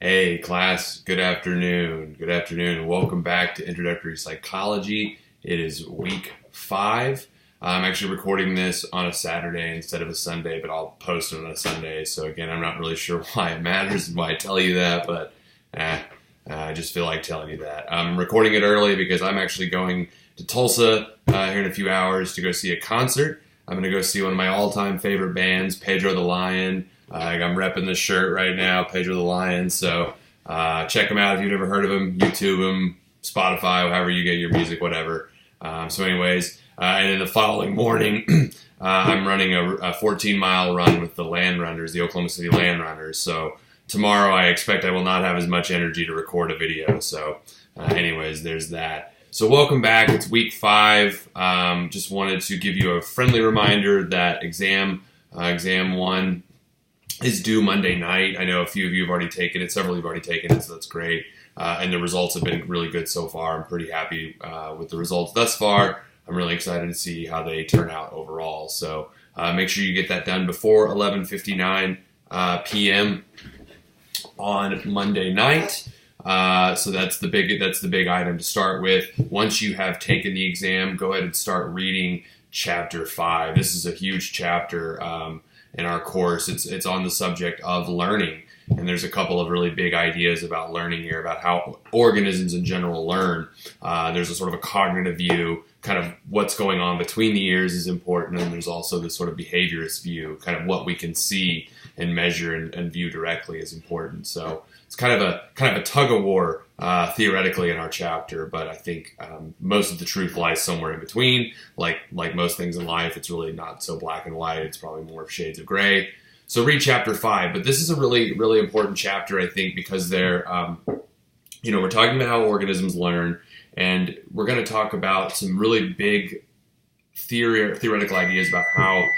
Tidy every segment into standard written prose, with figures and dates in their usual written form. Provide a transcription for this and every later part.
Hey, class, good afternoon. Good afternoon. Welcome back to Introductory Psychology. It is week 5. I'm actually recording this on a Saturday instead of a Sunday, but I'll post it on a Sunday. So again, I'm not really sure why it matters and why I tell you that, but I just feel like telling you that. I'm recording it early because I'm actually going to Tulsa here in a few hours to go see a concert. I'm going to go see one of my all-time favorite bands, Pedro the Lion. I'm repping this shirt right now, Pedro the Lion. So check them out if you've never heard of them. YouTube them, Spotify, however you get your music, whatever. And then the following morning, I'm running a 14-mile run with the Land Runners, the Oklahoma City Land Runners. So tomorrow I expect I will not have as much energy to record a video. So there's that. So welcome back. It's week 5. Just wanted to give you a friendly reminder that exam 1 is due Monday night. I know a few of you have already taken it. Several of you have already taken it, so that's great. And the results have been really good so far. I'm pretty happy with the results thus far. I'm really excited to see how they turn out overall. So make sure you get that done before 11:59 p.m. on Monday night. So that's the big item to start with. Once you have taken the exam, go ahead and start reading chapter 5. This is a huge chapter in our course. It's on the subject of learning, and there's a couple of really big ideas about learning here, about how organisms in general learn. There's a sort of a cognitive view, kind of what's going on between the ears is important, and there's also this sort of behaviorist view, kind of what we can see and measure and view directly is important. So it's kind of a tug of war theoretically in our chapter, but I think most of the truth lies somewhere in between. Like most things in life, it's really not so black and white. It's probably more shades of gray. So read chapter 5. But this is a really, really important chapter, I think, because we're talking about how organisms learn, and we're going to talk about some really big theoretical ideas about how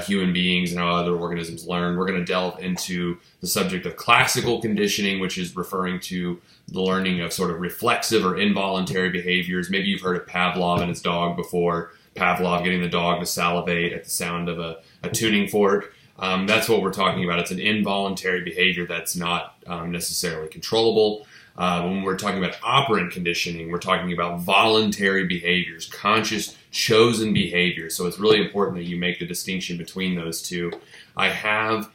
human beings and how other organisms learn. We're going to delve into the subject of classical conditioning, which is referring to the learning of sort of reflexive or involuntary behaviors. Maybe you've heard of Pavlov and his dog before. Pavlov getting the dog to salivate at the sound of a tuning fork. That's what we're talking about. It's an involuntary behavior that's not necessarily controllable. When we're talking about operant conditioning, we're talking about voluntary behaviors, conscious, chosen behaviors. So it's really important that you make the distinction between those two. I have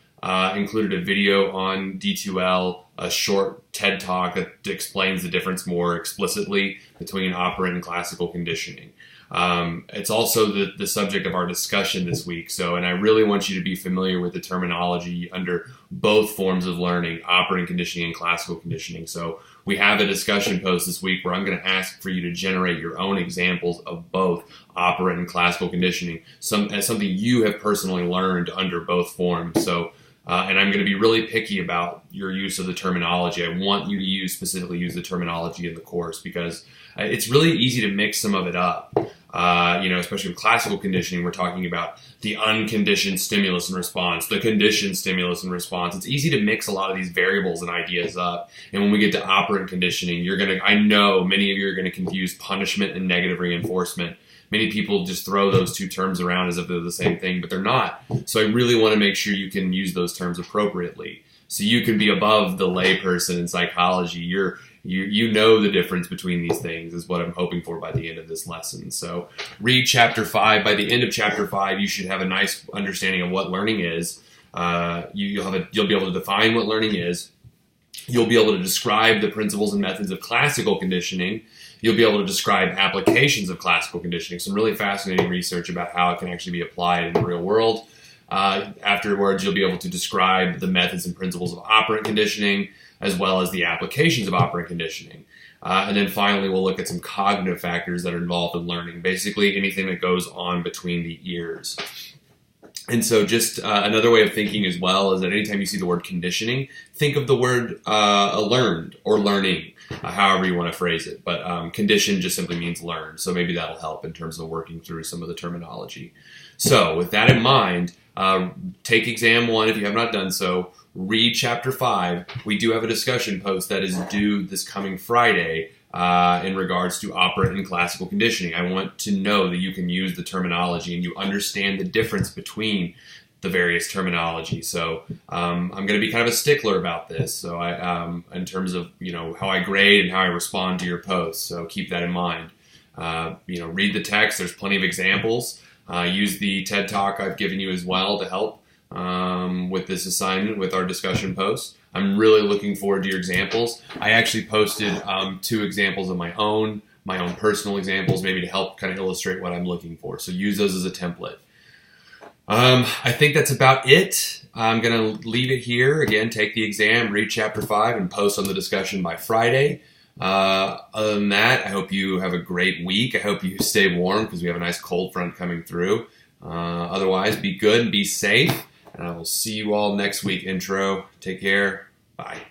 included a video on D2L, a short TED Talk that explains the difference more explicitly between operant and classical conditioning. It's also the subject of our discussion this week. And I really want you to be familiar with the terminology under both forms of learning, operant conditioning and classical conditioning. So we have a discussion post this week where I'm going to ask for you to generate your own examples of both operant and classical conditioning, as something you have personally learned under both forms. And I'm going to be really picky about your use of the terminology. I want you to specifically use the terminology in the course because it's really easy to mix some of it up. Especially with classical conditioning, we're talking about the unconditioned stimulus and response, the conditioned stimulus and response. It's easy to mix a lot of these variables and ideas up. And when we get to operant conditioning, I know many of you are going to confuse punishment and negative reinforcement. Many people just throw those two terms around as if they're the same thing, but they're not. So I really want to make sure you can use those terms appropriately. So you can be above the layperson in psychology. You know the difference between these things is what I'm hoping for by the end of this lesson. So read chapter 5. By the end of chapter 5, you should have a nice understanding of what learning is. You'll be able to define what learning is. You'll be able to describe the principles and methods of classical conditioning. You'll be able to describe applications of classical conditioning, some really fascinating research about how it can actually be applied in the real world. Afterwards, you'll be able to describe the methods and principles of operant conditioning, as well as the applications of operant conditioning. And then finally, we'll look at some cognitive factors that are involved in learning, basically anything that goes on between the ears. And so just another way of thinking as well is that anytime you see the word conditioning, think of the word learned or learning, however you want to phrase it. But condition just simply means learn. So maybe that'll help in terms of working through some of the terminology. So with that in mind, take exam 1 if you have not done so. Read chapter 5. We do have a discussion post that is due this coming Friday in regards to operant and classical conditioning. I want to know that you can use the terminology and you understand the difference between the various terminology. So I'm going to be kind of a stickler about this. So in terms of how I grade and how I respond to your posts. So keep that in mind. Read the text. There's plenty of examples. Use the TED Talk I've given you as well to help with this assignment with our discussion posts. I'm really looking forward to your examples. I actually posted 2 examples of my own personal examples, maybe to help kind of illustrate what I'm looking for. So use those as a template. I think that's about it. I'm going to leave it here. Again, take the exam, read Chapter 5, and post on the discussion by Friday. Other than that, I hope you have a great week. I hope you stay warm because we have a nice cold front coming through. Otherwise, be good and be safe. And I will see you all next week. Intro. Take care. Bye.